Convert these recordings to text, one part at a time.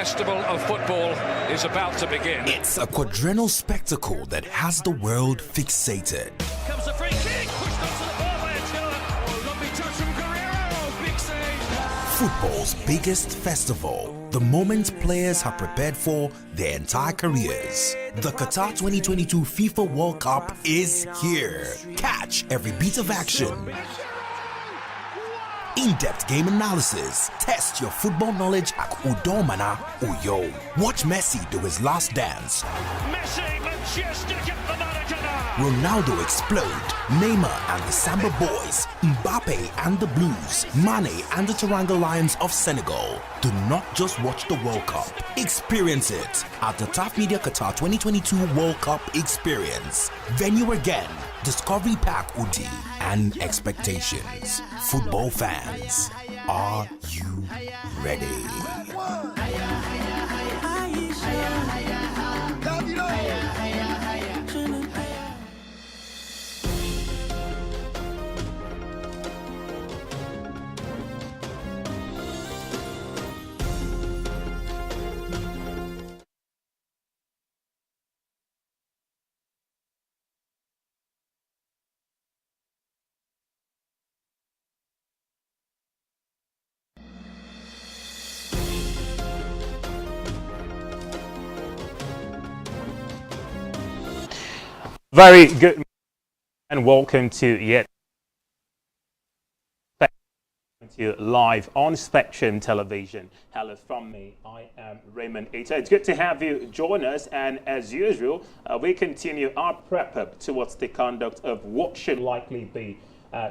festival of football is about to begin. It's a quadrennial spectacle that has the world fixated. Comes the free kick, pushed onto the ball by Attila. Oh, lovely touch from Guerrero, big save. Football's biggest festival, the moment players have prepared for their entire careers. The Qatar 2022 FIFA World Cup is here. Catch every beat of action. In-depth game analysis. Test your football knowledge at Udomana Uyo. Watch Messi do his last dance. Messi, Manchester get the Maracanã. Ronaldo explode. Neymar and the Samba Boys. Mbappe and the Blues. Mane and the Teranga Lions of Senegal. Do not just watch the World Cup. Experience it at the TAF Media Qatar 2022 World Cup Experience. Venue again. Discovery Park Udi and expectations. Football fans, are you ready? Very good and welcome to live on Spectrum Television. Hello from me, I am Raymond Ito. It's good to have you join us, and as usual, we continue our prep up towards the conduct of what should likely be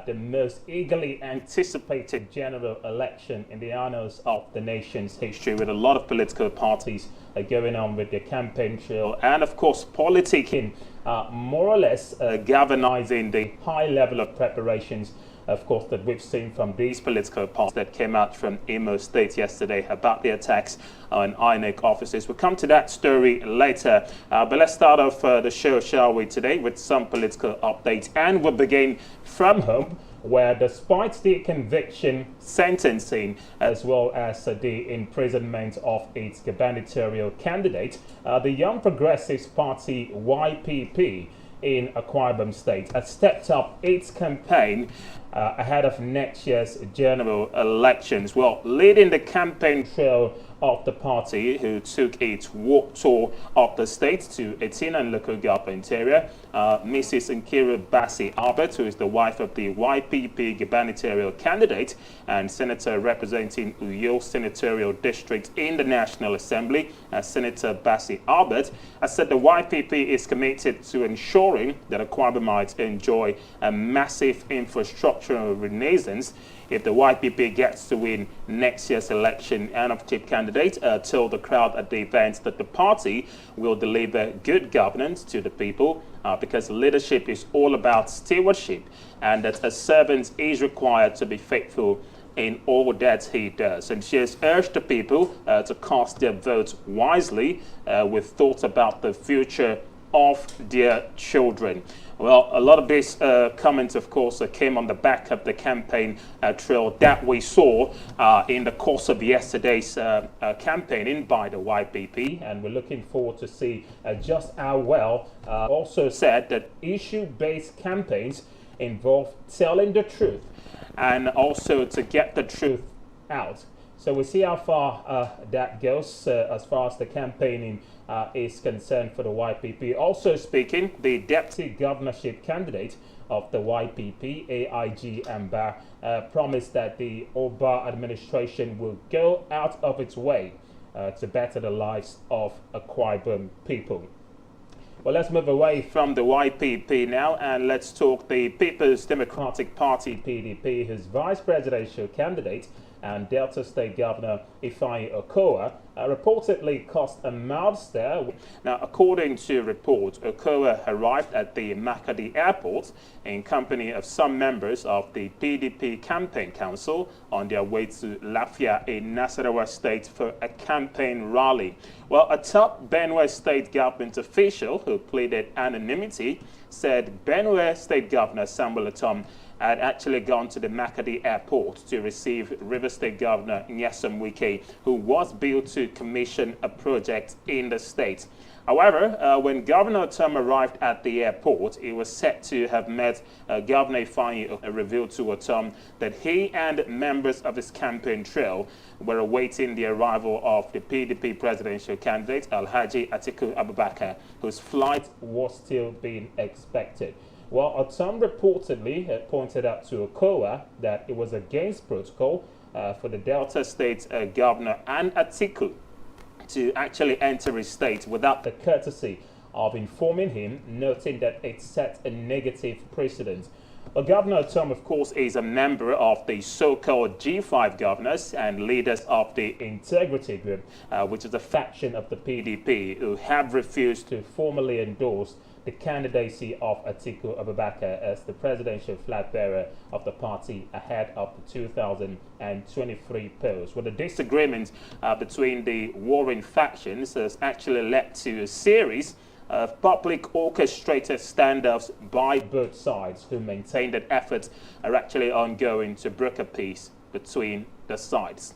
the most eagerly anticipated general election in the annals of the nation's history, with a lot of political parties going on with their campaign trail and of course politicking more or less galvanizing the high level of preparations, of course, that we've seen from these political parties that came out from Imo State yesterday about the attacks on INEC offices. We'll come to that story later, but let's start off the show, shall we, today with some political updates, and we'll begin from home, where despite the conviction, sentencing, as well as the imprisonment of its gubernatorial candidate, the Young Progressives Party, YPP, in Akwa Ibom State has stepped up its campaign ahead of next year's general elections. Well, leading the campaign trail of the party, who took its walk tour of the state to Etina and local government area, Mrs. Nkiru Bassi Albert, who is the wife of the YPP gubernatorial candidate and senator representing Uyo Senatorial District in the National Assembly, Senator Bassi Albert, has said the YPP is committed to ensuring that Akwa Ibom might enjoy a massive infrastructural renaissance if the YPP gets to win next year's election. And of chief candidate told the crowd at the event that the party will deliver good governance to the people because leadership is all about stewardship, and that a servant is required to be faithful in all that he does. And she has urged the people to cast their votes wisely with thoughts about the future of their children. Well, a lot of these comments, of course, came on the back of the campaign trail that we saw in the course of yesterday's campaigning by the YPP, and we're looking forward to see just how well. Also said that issue-based campaigns involve telling the truth and also to get the truth out. So we'll see how far that goes as far as the campaigning is concerned for the YPP. Also speaking, the deputy governorship candidate of the YPP, AIG Amba, promised that the Oba administration will go out of its way to better the lives of Akwa Ibom people. Well, let's move away from the YPP now, and let's talk the People's Democratic Party, PDP, whose vice presidential candidate and Delta State Governor Ifeanyi Okowa reportedly caused a mouth stir. Now, according to reports, Okowa arrived at the Makadi airport in company of some members of the PDP campaign council on their way to Lafia in Nasarawa State for a campaign rally. Well, a top Benue State government official who pleaded anonymity said Benue State Governor Samuel Atom had actually gone to the Makadi airport to receive River State Governor Nyesom Wike, who was billed to commission a project in the state. However, when Governor Otom arrived at the airport, he was set to have met Governor Ifeanyi, revealed to Otom that he and members of his campaign trail were awaiting the arrival of the PDP presidential candidate, Alhaji Atiku Abubakar, whose flight was still being expected. Well, Otom reportedly pointed out to Okowa that it was against protocol for the Delta State governor and Atiku to actually enter his state without the courtesy of informing him, noting that it set a negative precedent. Well, Governor Otom, of course, is a member of the so-called G5 governors and leaders of the Integrity Group, which is a faction of the PDP, who have refused to formally endorse the candidacy of Atiku Abubakar as the presidential flag bearer of the party ahead of the 2023 polls. Well, the disagreement between the warring factions has actually led to a series of public orchestrated standoffs by both sides, who maintain that efforts are actually ongoing to broker peace between the sides.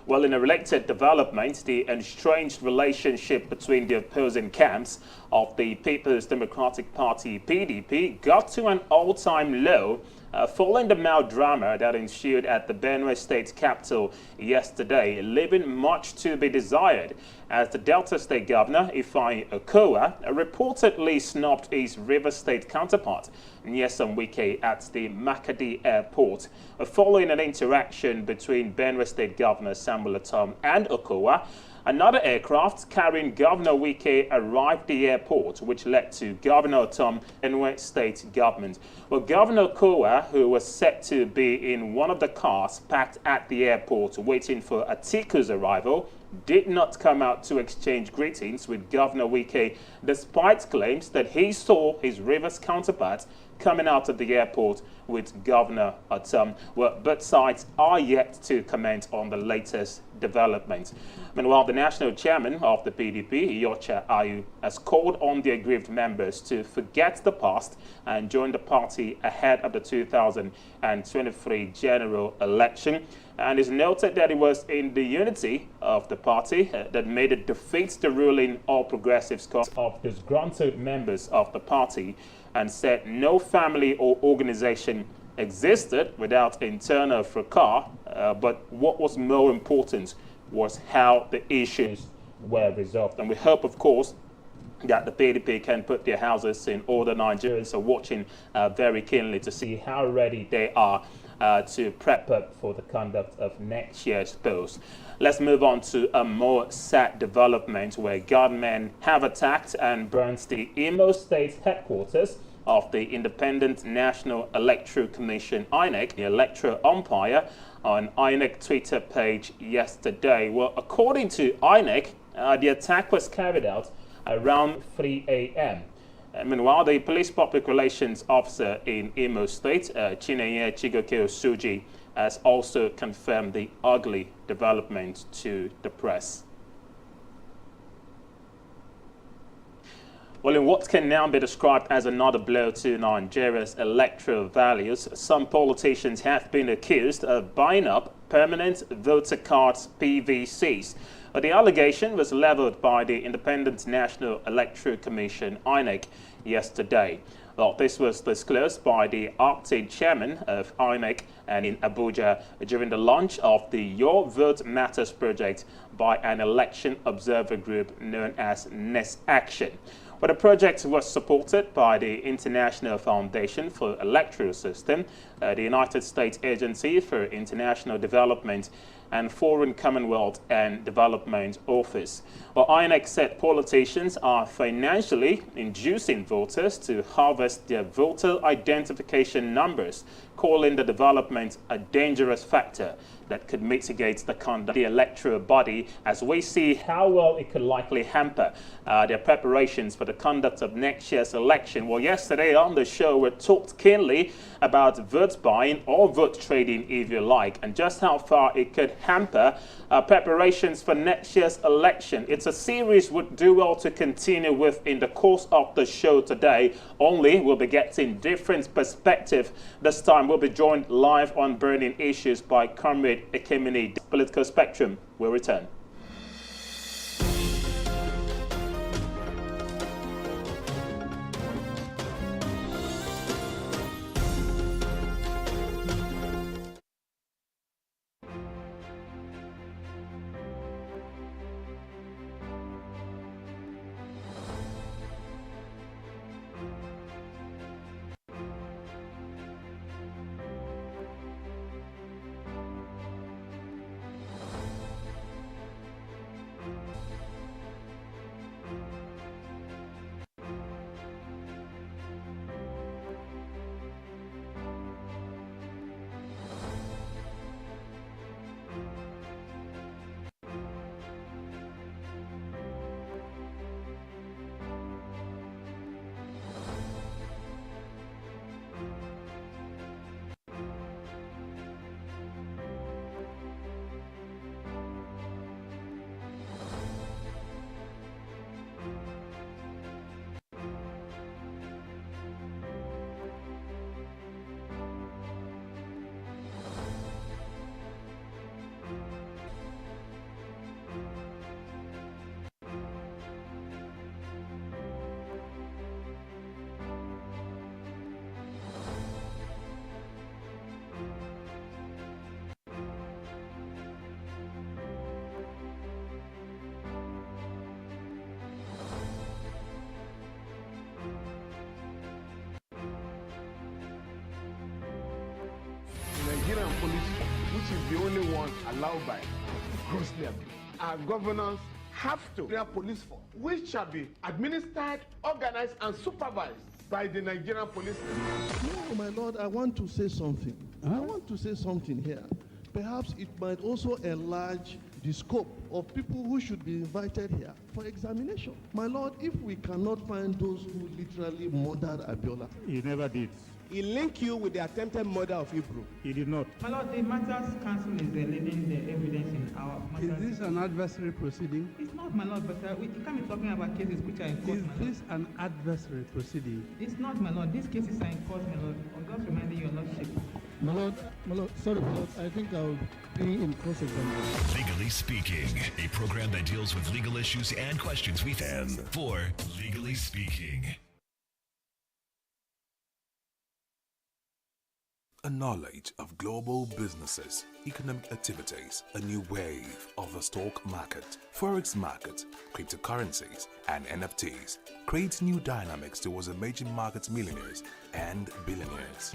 Well, in a related development, the estranged relationship between the opposing camps of the People's Democratic Party (PDP) got to an all-time low following the melodrama that ensued at the Benue State capital yesterday, leaving much to be desired, as the Delta State Governor, Ifeanyi Okowa, reportedly snubbed his River State counterpart, Nyesom Wike, at the Makadi airport. Following an interaction between Benue State Governor Samuel Otom and Okowa, another aircraft carrying Governor Wike arrived at the airport, which led to Governor Otom and Benue State government. Well, Governor Okowa, who was set to be in one of the cars packed at the airport waiting for Atiku's arrival, did not come out to exchange greetings with Governor Wike, despite claims that he saw his Rivers counterpart coming out of the airport with Governor Otom. Well, both sides are yet to comment on the latest developments. Meanwhile, the national chairman of the PDP, Iyorchia Ayu, has called on the aggrieved members to forget the past and join the party ahead of the 2023 general election, and is noted that it was in the unity of the party that made it defeat the ruling All Progressives cause of disgruntled members of the party, and said no family or organization existed without internal fracas, but what was more important was how the issues were resolved. And we hope, of course, that the PDP can put their houses in order. Nigerians are watching very keenly to see how ready they are to prep up for the conduct of next year's polls. Let's move on to a more sad development, where gunmen have attacked and burnt the Imo State headquarters of the Independent National Electoral Commission, INEC, the electoral umpire, on INEC Twitter page yesterday. Well, according to INEC, the attack was carried out around 3 a.m. Meanwhile, the police public relations officer in Imo State, Chinenye Chigoke Osuji, has also confirmed the ugly development to the press. Well, in what can now be described as another blow to Nigeria's electoral values, some politicians have been accused of buying up permanent voter cards (PVCs). The allegation was leveled by the Independent National Electoral Commission, INEC, yesterday. Well, this was disclosed by the acting chairman of INEC and in Abuja during the launch of the Your Vote Matters project by an election observer group known as NES Action. Well, the project was supported by the International Foundation for Electoral System, the United States Agency for International Development, and Foreign Commonwealth and Development Office. Well, INEC said politicians are financially inducing voters to harvest their voter identification numbers, calling the development a dangerous factor that could mitigate the conduct of the electoral body, as we see how well it could likely hamper their preparations for the conduct of next year's election. Well, yesterday on the show, we talked keenly about vote buying or vote trading, if you like, and just how far it could hamper preparations for next year's election. It's a series would do well to continue with in the course of the show today. Only we'll be getting different perspective. This time we'll be joined live on burning issues by Comrade Ekemini. Political Spectrum will return. Nigerian police, which is the only one allowed by grossly abused. Our governors have to create a police force, which shall be administered, organized, and supervised by the Nigerian police. No, my lord, I want to say something. I want to say something here. Perhaps it might also enlarge the scope of people who should be invited here for examination. My lord, if we cannot find those who literally murdered Abiola. He never did. He linked you with the attempted murder of Hebrew. He did not. My lord, the matters council is leading the evidence in our matters. Is this an adversary proceeding? It's not, my lord, but we can't be talking about cases which are in court, Is my lord. this an adversary proceeding? It's not, my lord. These cases are in court, my lord. I'm just reminding your lordship. My lord, sorry, my lord, I think I'll be in cross-examination. Legally Speaking, a program that deals with legal issues and questions we have for Legally Speaking. A knowledge of global businesses, economic activities, a new wave of the stock market, forex market, cryptocurrencies, and NFTs creates new dynamics towards emerging market millionaires and billionaires.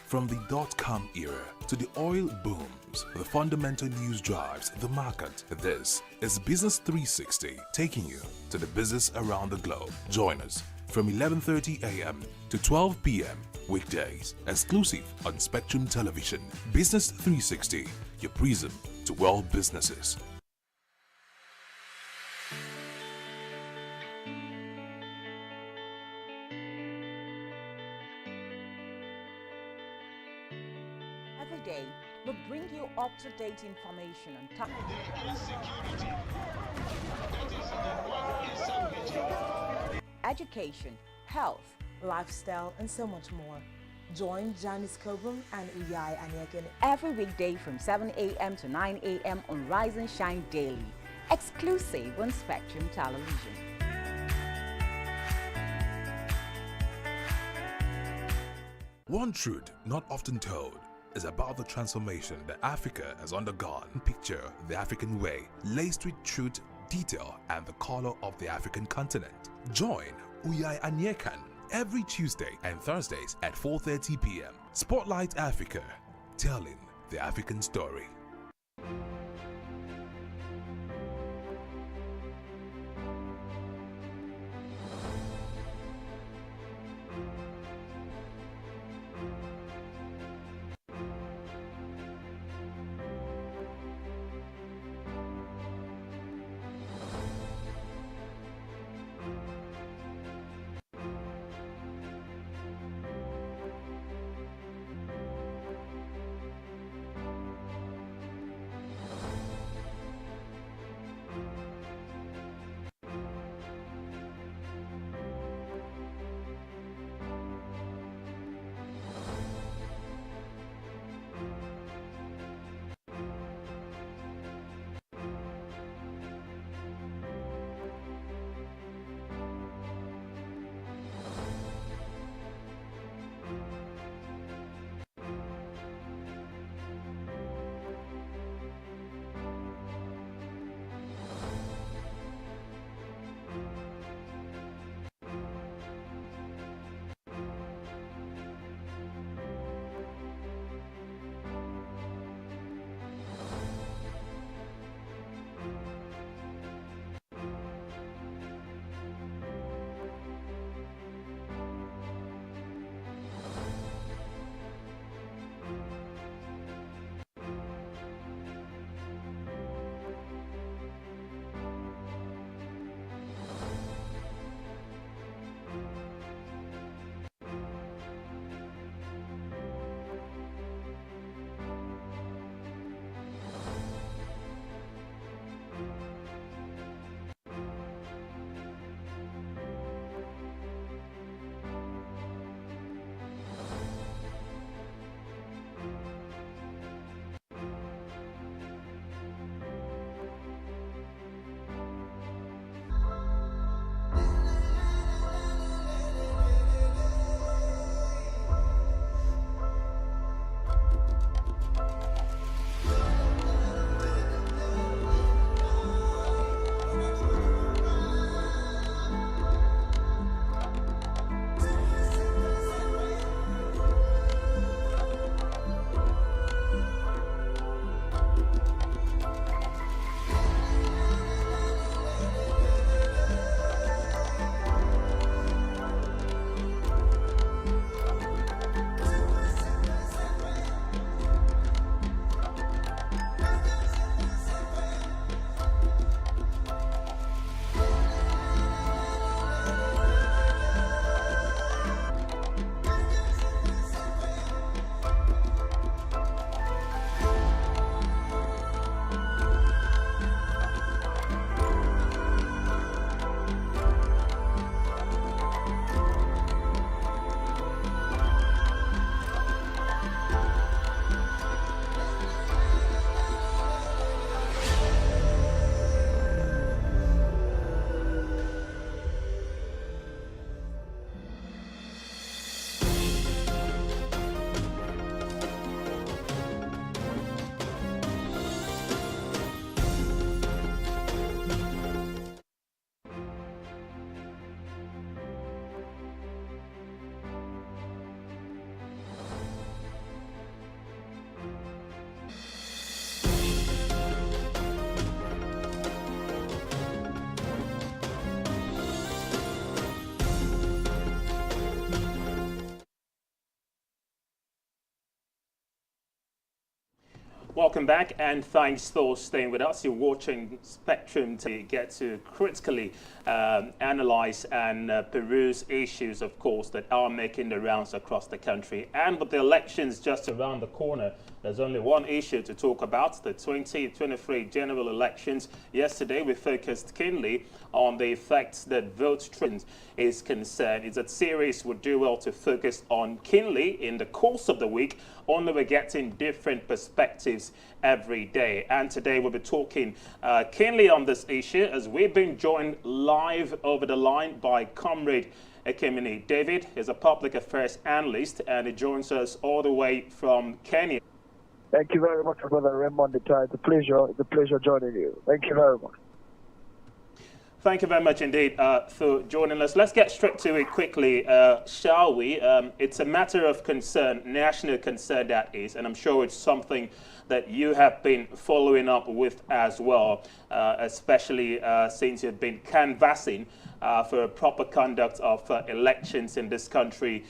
From the dot-com era to the oil booms, the fundamental news drives the market. This is Business 360, taking you to the business around the globe. Join us from 11:30 a.m. to 12 p.m. weekdays, exclusive on Spectrum Television. Business 360, your prism to world businesses. Every day, we bring you up-to-date information on top. Education, health, lifestyle, and so much more. Join Janice Kobum and Uyai Anyeken every weekday from 7 a.m. to 9 a.m. on Rise and Shine Daily, exclusive on Spectrum Television. One truth not often told is about the transformation that Africa has undergone. Picture the African way, laced with truth, detail, and the color of the African continent. Join Uyai Anyekan every Tuesday and Thursdays at 4:30 p.m. Spotlight Africa, telling the African story. Welcome back, and thanks for staying with us. You're watching Spectrum to get to critically analyze and peruse issues, of course, that are making the rounds across the country. And with the elections just around the corner, there's only one issue to talk about, the 2023 general elections. Yesterday, we focused keenly on the effects that vote trend is concerned. It's a series would do well to focus on keenly in the course of the week. Only we're getting different perspectives every day. And today we'll be talking keenly on this issue as we've been joined live over the line by Comrade Ekemini David. Is a public affairs analyst and he joins us all the way from Kenya. Thank you very much, Brother Raymond. It's a pleasure joining you. Thank you very much. Thank you very much indeed for joining us. Let's get straight to it quickly, shall we? It's a matter of concern, national concern that is, and I'm sure it's something that you have been following up with as well, especially since you've been canvassing for a proper conduct of elections in this country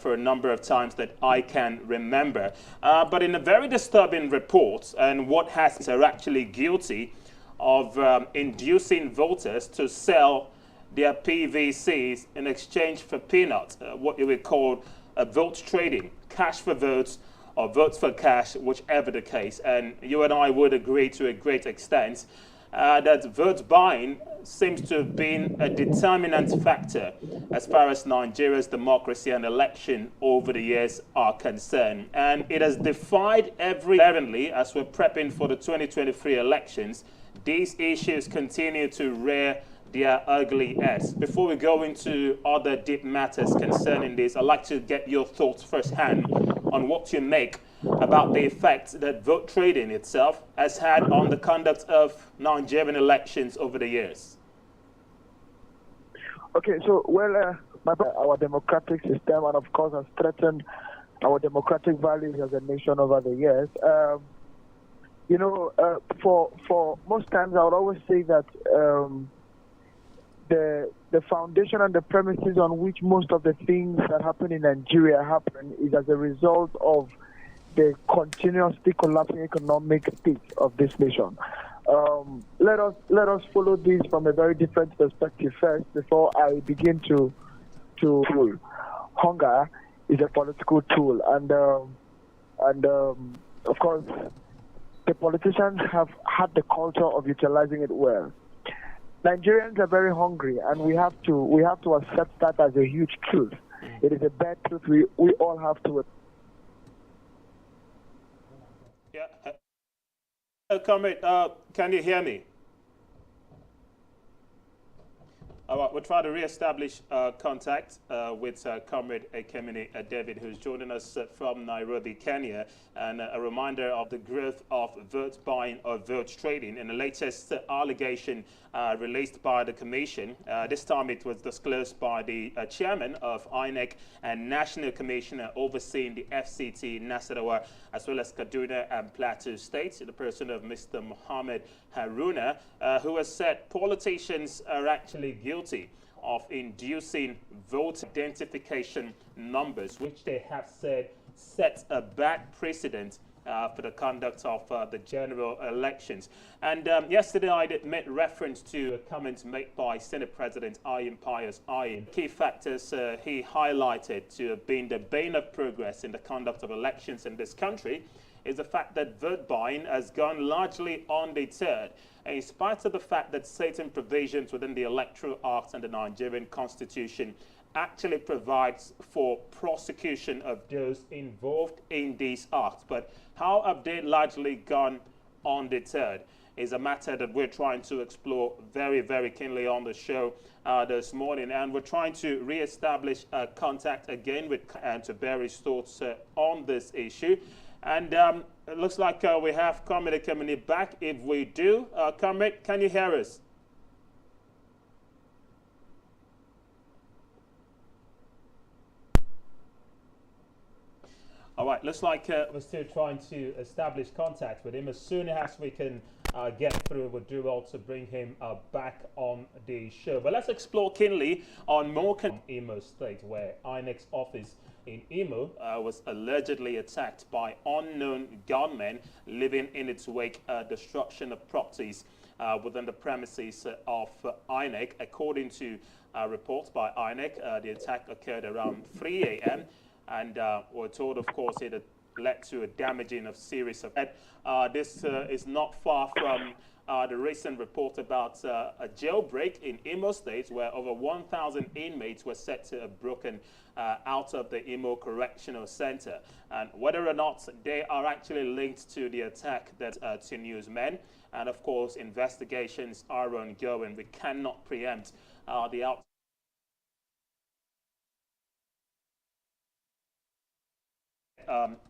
for a number of times that I can remember. But in a very disturbing report, and what has are actually guilty of inducing voters to sell their PVCs in exchange for peanuts, what you would call vote trading, cash for votes or votes for cash, whichever the case. And you and I would agree to a great extent that vote buying seems to have been a determinant factor as far as Nigeria's democracy and election over the years are concerned. And it has defied currently, as we're prepping for the 2023 elections, these issues continue to rear their ugly heads. Before we go into other deep matters concerning this, I'd like to get your thoughts firsthand on what you make about the effect that vote trading itself has had on the conduct of Nigerian elections over the years. Okay, so, our democratic system and, of course, has threatened our democratic values as a nation over the years. For most times, I would always say that the foundation and the premises on which most of the things that happen in Nigeria happen is as a result of the continuously collapsing economic state of this nation. Let us follow this from a very different perspective first before I begin to hunger is a political tool, and of course, the politicians have had the culture of utilizing it well. Nigerians are very hungry, and we have to accept that as a huge truth. It is a bad truth. We all have to. Yeah. Comrade, can you hear me? All right, we'll try to re-establish contact with Comrade Ekemini David, who's joining us from Nairobi, Kenya. And a reminder of the growth of vote buying or vote trading in the latest allegation released by the Commission. This time it was disclosed by the chairman of INEC and National Commissioner overseeing the FCT, Nasarawa, as well as Kaduna and Plateau States, in the person of Mr. Mohammed Haruna, who has said politicians are actually guilty of inducing vote identification numbers, which they have said sets a bad precedent for the conduct of the general elections. And yesterday I did make reference to a comment made by Senate President Ayim Pius Ayim. Key factors he highlighted to have been the bane of progress in the conduct of elections in this country is the fact that vote buying has gone largely undeterred, in spite of the fact that certain provisions within the Electoral Act and the Nigerian Constitution actually provides for prosecution of those involved in these acts. But how have they largely gone undeterred is a matter that we're trying to explore very, very keenly on the show this morning. And we're trying to re-establish contact again with and to bear his thoughts on this issue. And it looks like we have Comrade Ekemini back. If we do, Comrade, can you hear us? All right, looks like we're still trying to establish contact with him. As soon as we can get through, we'll do well to bring him back on the show. But let's explore keenly on more Imo State, where INEC's office in Imo was allegedly attacked by unknown gunmen, leaving in its wake destruction of properties within the premises of INEC. According to reports by INEC, the attack occurred around 3 a.m. and we're told, of course, it had led to a damaging of series of. This is not far from the recent report about a jailbreak in Imo State, where over 1,000 inmates were said to have broken out of the Imo Correctional Center. And whether or not they are actually linked to the attack that to newsmen, and of course investigations are ongoing. We cannot preempt the outcome.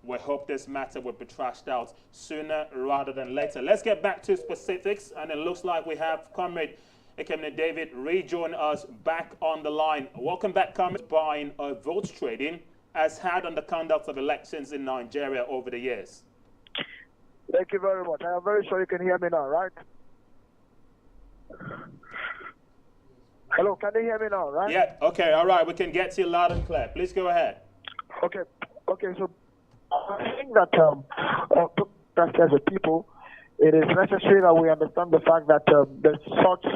We hope this matter will be trashed out sooner rather than later. Let's get back to specifics, and it looks like we have Comrade David rejoin us back on the line. Welcome back, Comrade. Buying of vote trading has had on the conduct of elections in Nigeria over the years. Thank you very much. I am very sure you can hear me now, right? Hello, can you hear me now, right? Yeah, okay, all right. We can get you loud and clear. Please go ahead. Okay, so I think that as a people, it is necessary that we understand the fact that there's such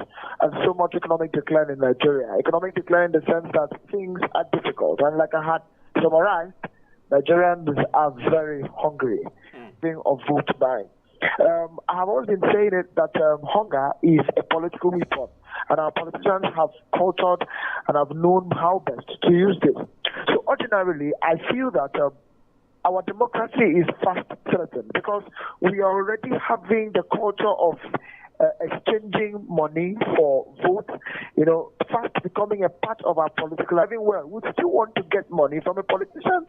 and so much economic decline in Nigeria. Economic decline in the sense that things are difficult. And like I had summarized, Nigerians are very hungry, being of vote buying. I have always been saying it that hunger is a political weapon, and our politicians have cultured and have known how best to use this. So ordinarily, I feel that our democracy is fast threatened because we are already having the culture of exchanging money for votes, fast becoming a part of our political life. Well, we still want to get money from a politician,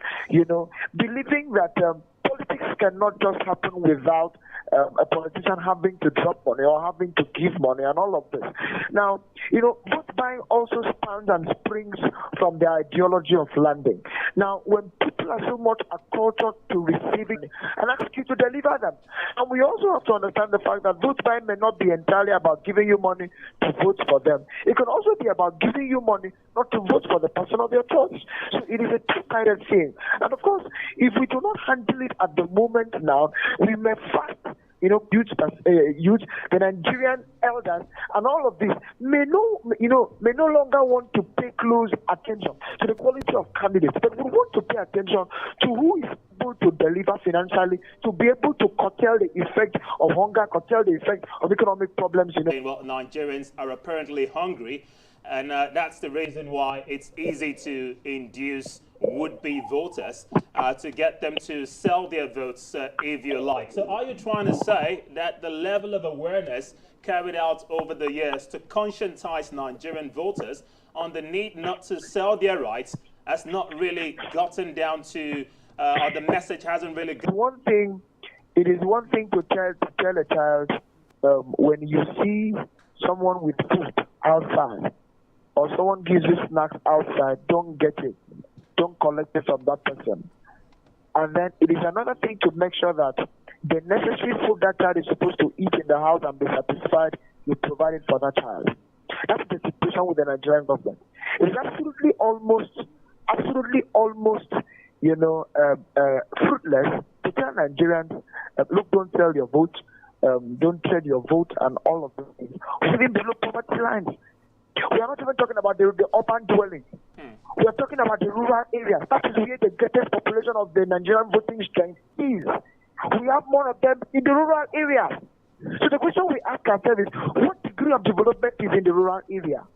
believing that politics cannot just happen without a politician having to drop money or having to give money and all of this. Now, vote buying also spans and springs from the ideology of landing. Now, when people are so much acculturated to receiving and ask you to deliver them, and we also have to understand the fact that vote buying may not be entirely about giving you money to vote for them. It can also be about giving you money not to vote for the person of your choice. So it is a two-sided thing. And of course, if we do not handle it at the moment now, we may fast youth, the Nigerian elders, and all of this may no longer want to pay close attention to the quality of candidates, but we want to pay attention to who is able to deliver financially, to be able to curtail the effect of hunger, curtail the effect of economic problems. Well, Nigerians are apparently hungry, and that's the reason why it's easy to induce would-be voters to get them to sell their votes if you like. So are you trying to say that the level of awareness carried out over the years to conscientize Nigerian voters on the need not to sell their rights has not really gotten down to, or the message hasn't really gotten? It is one thing to tell a child when you see someone with food outside or someone gives you snacks outside, don't get it. Don't collect it from that person. And then it is another thing to make sure that the necessary food that child is supposed to eat in the house and be satisfied, you provide it for that child. That's the situation with the Nigerian government. It is absolutely almost, fruitless to tell Nigerians, look, don't sell your vote, don't trade your vote, and all of those things. Living below poverty lines. We are not even talking about the urban dwelling. We are talking about the rural areas. That is where the greatest population of the Nigerian voting strength is. We have more of them in the rural areas. So the question we ask ourselves is, what degree of development is in the rural area?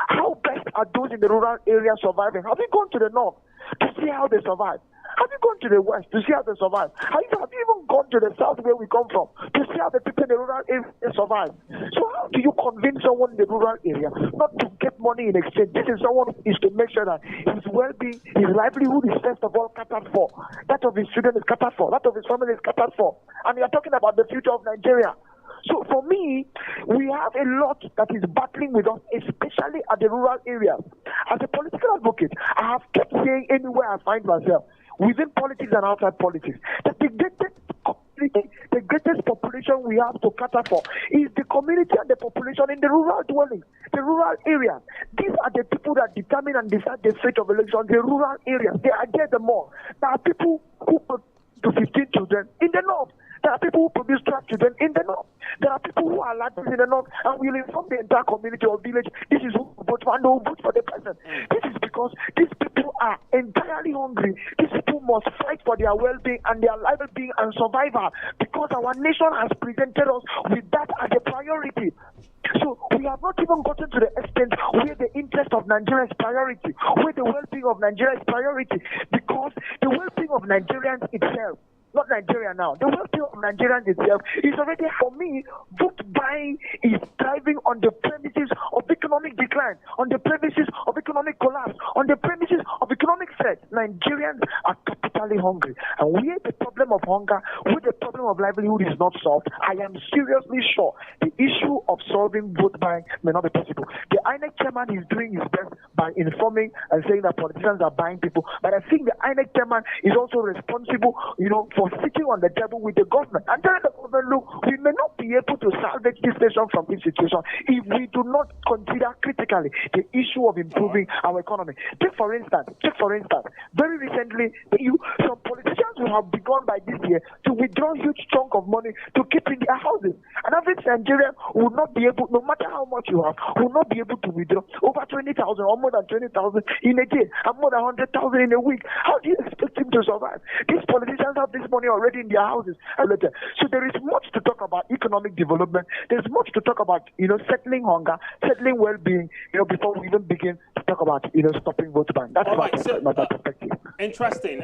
How best are those in the rural area surviving? Have you gone to the north to see how they survive? Have you gone to the west to see how they survive? Have you even gone to the south where we come from to see how the people in the rural area survive? So how do you convince someone in the rural area not to get money in exchange? This is someone who is to make sure that his well-being, his livelihood is first of all catered for. That of his children is catered for. That of his family is catered for. And we are talking about the future of Nigeria. So for me, we have a lot that is battling with us, especially at the rural areas. As a political advocate, I have kept saying anywhere I find myself, within politics and outside politics, that the greatest the greatest population we have to cater for is the community and the population in the rural dwellings, the rural areas. These are the people that determine and decide the fate of elections, the rural areas. They are there the more. There are people who put to 15 children in the north. There are people who produce 12 children in the north. There are people who are lads in the north, and will inform the entire community or village, this is who vote for and who vote for the person. This is because these people are entirely hungry. These people must fight for their well-being and their well-being and survival, because our nation has presented us with that as a priority. So we have not even gotten to the extent where the interest of Nigeria is priority, where the well-being of Nigeria is priority, because the well-being of Nigerians itself, not Nigeria now, the well-being of Nigerians itself is already, for me, vote buying is thriving on the premises of economic decline, on the premises of economic collapse, on the premises of economic threat. Nigerians are capitally hungry. And where the problem of hunger, where the problem of livelihood is not solved, I am seriously sure the issue of solving vote buying may not be possible. The INEC chairman is doing his best by informing and saying that politicians are buying people. But I think the INEC chairman is also responsible, for sitting on the table with the government and telling the government, look, we may not be able to salvage this nation from this situation if we do not consider critically the issue of improving our economy. Take for instance, very recently, some politicians who have begun by this year to withdraw huge chunk of money to keep in their houses. An average Nigerian will not be able, no matter how much you have, will not be able to withdraw over 20,000 or more than 20,000 in a day and more than 100,000 in a week. How do you expect him to survive? These politicians have this money already in their houses. So there is much to talk about economic development. There's much to talk about, settling hunger, settling well-being, before we even begin to talk about, stopping vote buying. That's my perspective. Interesting.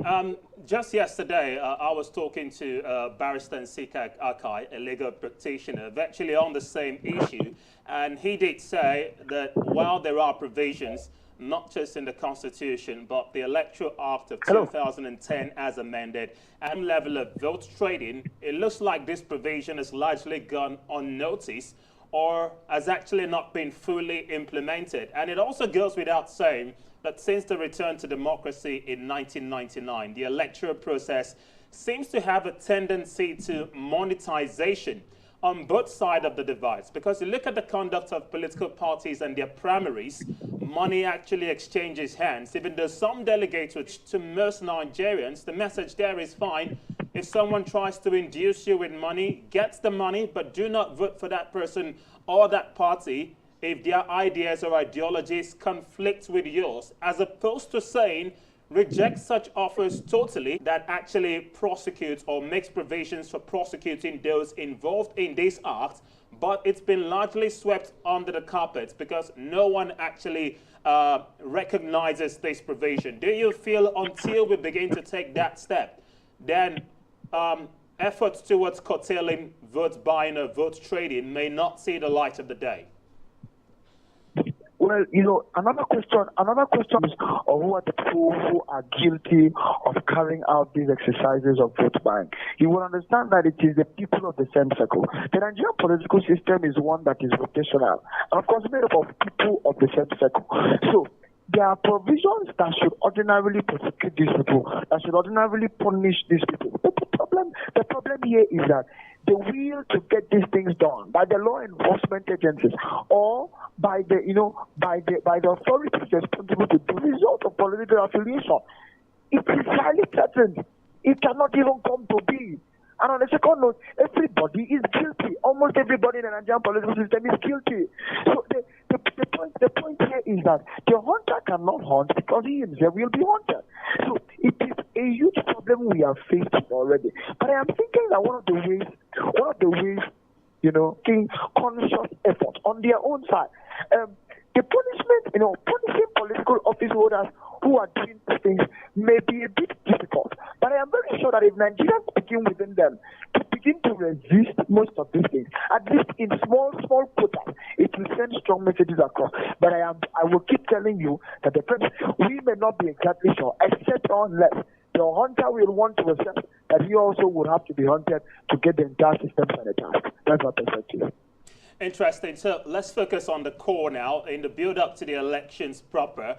Just yesterday, I was talking to Barrister Nsika Akai, a legal practitioner, virtually on the same issue, and he did say that while there are provisions, not just in the Constitution, but the Electoral Act of 2010 as amended, and level of vote trading, it looks like this provision has largely gone unnoticed or has actually not been fully implemented. And it also goes without saying that since the return to democracy in 1999, the electoral process seems to have a tendency to monetization on both sides of the divide. Because you look at the conduct of political parties and their primaries, money actually exchanges hands, even though some delegates, which to most Nigerians, the message there is fine. If someone tries to induce you with money, gets the money, but do not vote for that person or that party if their ideas or ideologies conflict with yours, as opposed to saying, reject such offers totally, that actually prosecutes or makes provisions for prosecuting those involved in this act, but it's been largely swept under the carpet because no one actually recognizes this provision. Do you feel until we begin to take that step, then efforts towards curtailing vote buying or vote trading may not see the light of the day? Well, another question is, who are the people who are guilty of carrying out these exercises of vote buying? You will understand that it is the people of the same circle. The Nigerian political system is one that is rotational, and of course made up of people of the same circle. So there are provisions that should ordinarily prosecute these people, that should ordinarily punish these people. But the problem here is that the will to get these things done by the law enforcement agencies or by the authorities responsible to the result of political affiliation, it is highly threatened. It cannot even come to be. And on the second note, everybody is guilty. Almost everybody in the Nigerian political system is guilty. So the point here is that the hunter cannot hunt because he himself will be hunted. So it is a huge problem we are facing already. But I am thinking that one of the ways, taking conscious effort on their own side, the punishment, punishing political office holders who are doing these things may be a bit difficult. But I am very sure that if Nigerians begin within them to begin to resist most of these things, at least in small quotas, it will send strong messages across. But I will keep telling you that we may not be exactly sure, except unless the hunter will want to accept that he also would have to be hunted to get the entire system sanitized. That's my perspective. Interesting. So let's focus on the core now. In the build-up to the elections proper,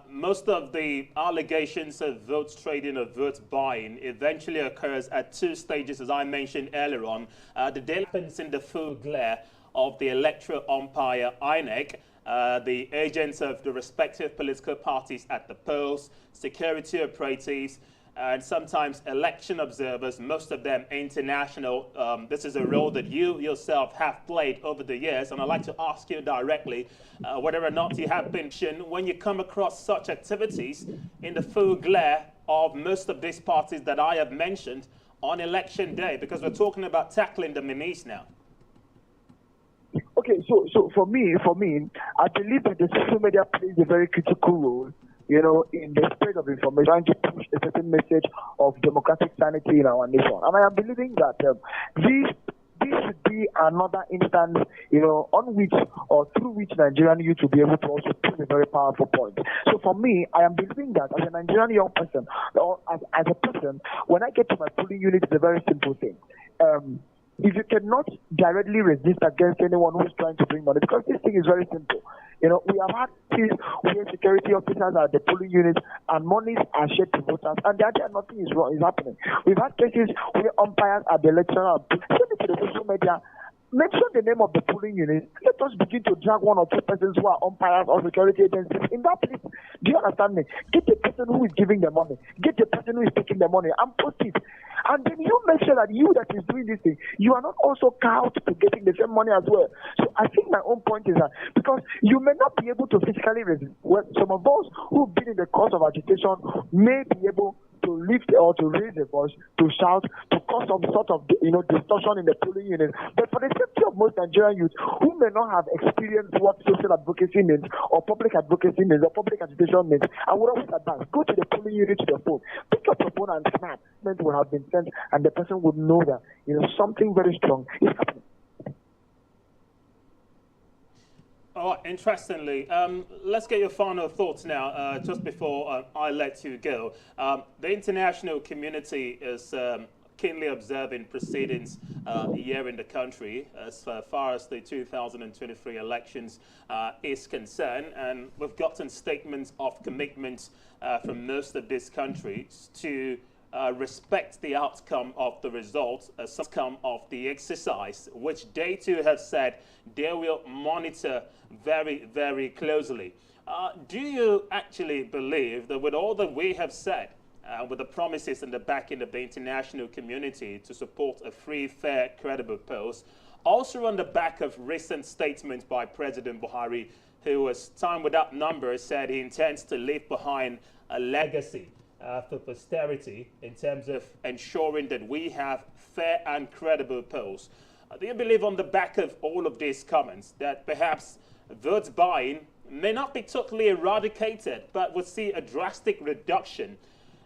most of the allegations of votes trading or votes buying eventually occurs at two stages, as I mentioned earlier on. The day happens in the full glare of the electoral umpire INEC, the agents of the respective political parties at the polls, security operatives, and sometimes election observers, most of them international. This is a role that you yourself have played over the years, and I'd like to ask you directly whether or not you have been, when you come across such activities in the full glare of most of these parties that I have mentioned on election day, because we're talking about tackling the Menace now. Okay, so for me, I believe that the social media plays a very critical role, in the spread of information, trying to push a certain message of democratic sanity in our nation. And I am believing that this should be another instance, on which or through which Nigerian youth will be able to also prove a very powerful point. So for me, I am believing that as a Nigerian young person, or as a person, when I get to my polling unit, it's a very simple thing. If you cannot directly resist against anyone who's trying to bring money, because this thing is very simple. We have had cases where security officers are at the polling units and monies are shared to voters, and there nothing is wrong is happening. We've had cases where umpires at the electoral send it to the social media. Mention the name of the polling unit. Let us begin to drag one or two persons who are umpires or security agencies in that place. Do you understand me? Get the person who is giving the money. Get the person who is taking the money and post it. And then you make sure that you that is doing this thing, you are not also cowed to getting the same money as well. So I think my own point is that because you may not be able to physically resist, well, some of us who've been in the course of agitation may be able to lift or to raise a voice, to shout, to cause some sort of distortion in the polling unit. But for the safety of most Nigerian youth who may not have experienced what social advocacy means, or public advocacy means, or public agitation means, I would always advise, go to the polling unit to the phone, pick up your phone and snap. It will have been sent, and the person would know that something very strong is happening. Oh, interestingly, let's get your final thoughts now, just before I let you go. The international community is keenly observing proceedings here in the country as far as the 2023 elections is concerned, and we've gotten statements of commitment from most of these countries to respect the outcome of the results, outcome of the exercise, which they too have said they will monitor very, very closely. Do you actually believe that with all that we have said, with the promises and the backing of the international community to support a free, fair, credible polls, also on the back of recent statements by President Buhari, who has time without number said he intends to leave behind a legacy for posterity in terms of ensuring that we have fair and credible polls. Do you believe on the back of all of these comments that perhaps vote buying may not be totally eradicated, but would see a drastic reduction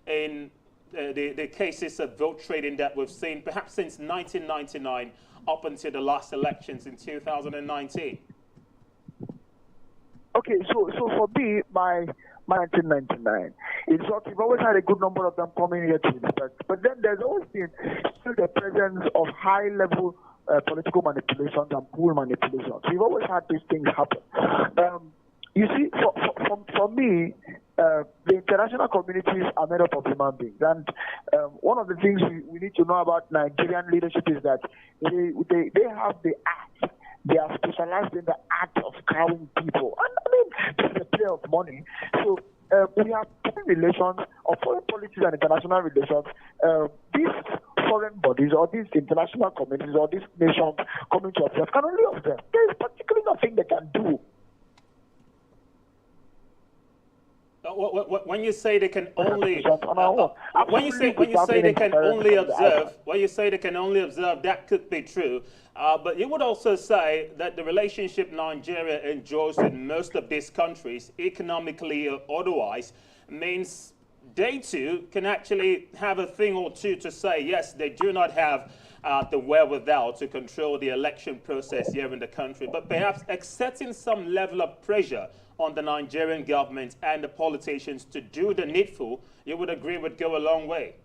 in the cases of vote trading that we've seen perhaps since 1999 up until the last elections in 2019? Okay, so for me, my 1999. It's what we've always had a good number of them coming here to inspect. But then there's always been still the presence of high-level political manipulations and pool manipulations. We've always had these things happen. You see, for me, the international communities are made up of human beings. And one of the things we need to know about Nigerian leadership is that they have the act. They are specialized in the act of cowing people. And I mean, this is a play of money. So we have foreign relations, or foreign policies and international relations. These foreign bodies or these international communities or these nations coming to observe can only observe. There is particularly nothing they can do. When you say they can only, when you say they can only observe, that could be true. But you would also say that the relationship Nigeria enjoys with most of these countries, economically or otherwise, means they too can actually have a thing or two to say, yes, they do not have the wherewithal to control the election process here in the country, but perhaps exerting some level of pressure on the Nigerian government and the politicians to do the needful, you would agree would go a long way.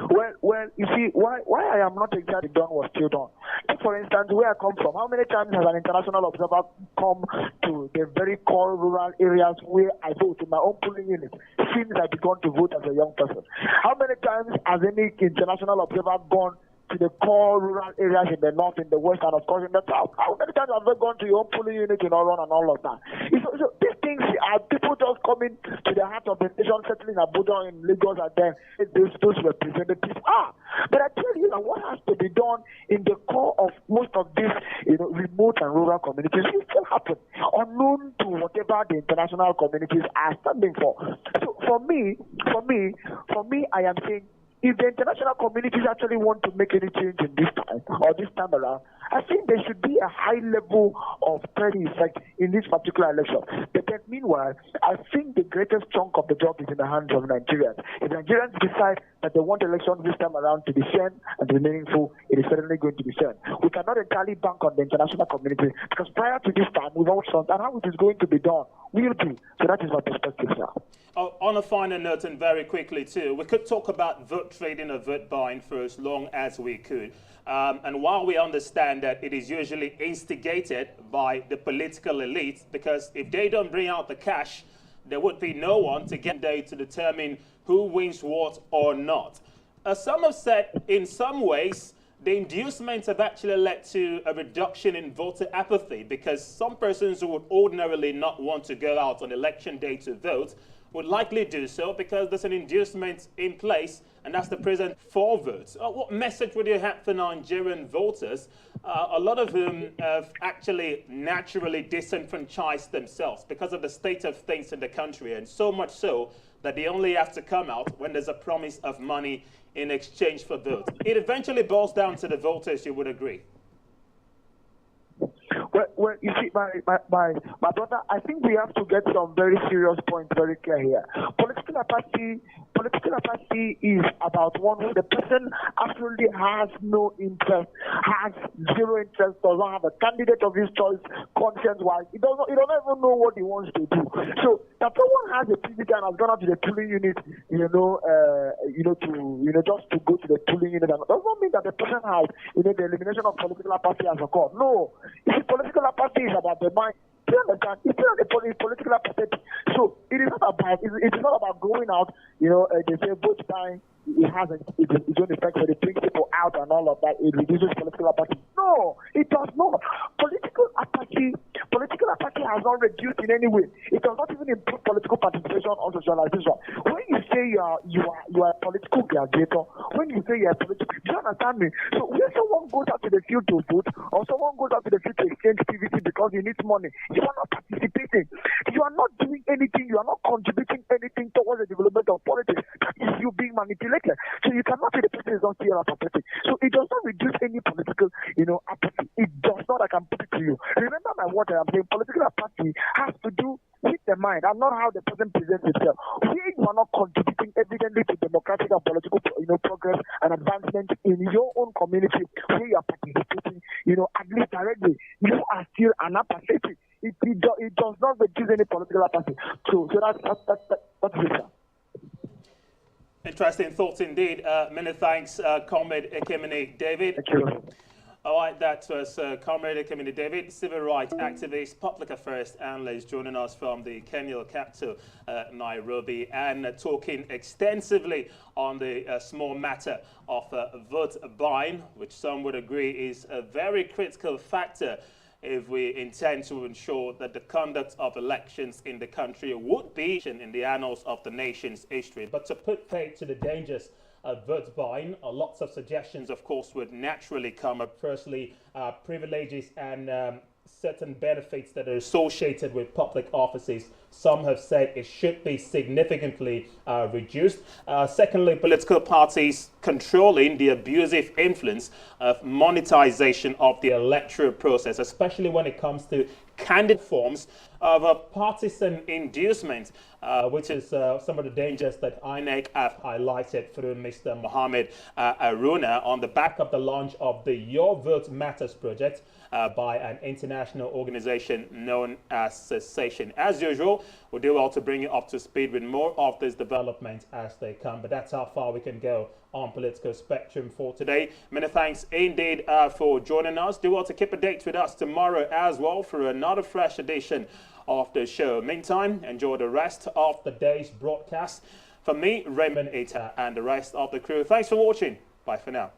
Well, Well, you see, why I am not exactly done was still done. Take, for instance, where I come from, how many times has an international observer come to the very core rural areas where I vote in my own polling unit since I began to vote as a young person? How many times has any international observer gone to the core rural areas in the north, in the west, and of course in the south? How many times have they gone to your own polling unit in Oron and all of that? So these things are people just coming to the heart of the nation, settling Abuja in Lagos, and then those representatives are. But I tell you that what has to be done in the core of most of these, remote and rural communities will still happen, unknown to whatever the international communities are standing for. So for me, I am saying, if the international communities actually want to make any change in this time or this time around, I think there should be a high level of turning effect in this particular election. But then meanwhile, I think the greatest chunk of the job is in the hands of Nigerians. If Nigerians decide that they want elections this time around to be fair and to be meaningful, it is certainly going to be fair. We cannot entirely bank on the international community because prior to this time, we've always thought that how it is going to be done will be. So that is my perspective now. On a final note, and very quickly too, we could talk about vote trading or vote buying for as long as we could. And while we understand that it is usually instigated by the political elite, because if they don't bring out the cash, there would be no one to get there to determine who wins what or not. Some have said in some ways the inducements have actually led to a reduction in voter apathy, because some persons who would ordinarily not want to go out on election day to vote would likely do so because there's an inducement in place, and that's the present for votes. What message would you have for Nigerian voters, a lot of whom have actually naturally disenfranchised themselves because of the state of things in the country, and so much so that they only have to come out when there's a promise of money in exchange for votes? It eventually boils down to the voters, you would agree. Well, you see, my brother, I think we have to get some very serious points very clear here. Political apathy is about one where the person absolutely has no interest, has zero interest, does not have a candidate of his choice, conscience-wise. He doesn't even know what he wants to do. So that someone has a PVC and has gone out to the polling unit, just to go to the polling unit, does not mean that the person has, the elimination of political apathy has occurred. No. You see, political apathy is about the mind. You understand? It's not a political apathy. So it is not about going out, they say vote buying, it has its own effect for the people out and all of that. It reduces political apathy. No, it does not. Political apathy has not reduced in any way. It does not even improve political participation or socialization. When you say you are a political gladiator, when you say you are a political, do you understand me? So when someone goes out to the field to vote, or someone goes out to the field to exchange PVC because he needs money, you are not participating. You are not doing anything. You are not contributing anything towards the development of politics. That is you being manipulated. So you cannot say the person is not serious apathy. So it does not reduce any political, apathy. It does not. I can put it to you. Remember my word I am saying. Political apathy has to do with the mind and not how the person presents himself. Where you are not contributing evidently to democratic and political, progress and advancement in your own community, where you are participating, at least directly, you are still an apathetic. It does not reduce any political apathy. So that's it. Interesting thoughts indeed. Many thanks, Comrade Ekemini David. Thank you. All right, that was Comrade Ekemini David, civil rights activist, public affairs analyst, joining us from the Kenyan capital, Nairobi, and talking extensively on the small matter of vote buying, which some would agree is a very critical factor if we intend to ensure that the conduct of elections in the country would be in the annals of the nation's history. But to put paid to the dangers of vote buying, lots of suggestions, of course, would naturally come up. Firstly, privileges and certain benefits that are associated with public offices. Some have said it should be significantly reduced. Secondly, political parties controlling the abusive influence of monetization of the electoral process, especially when it comes to candidate forms. of partisan inducement, which is some of the dangers that INEC have highlighted through Mr. Mohammed Aruna on the back of the launch of the Your Vote Matters project by an international organization known as Cessation. As usual, we'll do well to bring you up to speed with more of these developments as they come, but that's how far we can go on Political Spectrum for today. Many thanks indeed for joining us. Do well to keep a date with us tomorrow as well for another fresh edition of the show. Meantime, enjoy the rest of the day's broadcast. From me, Raymond Ita, and the rest of the crew, thanks for watching. Bye for now.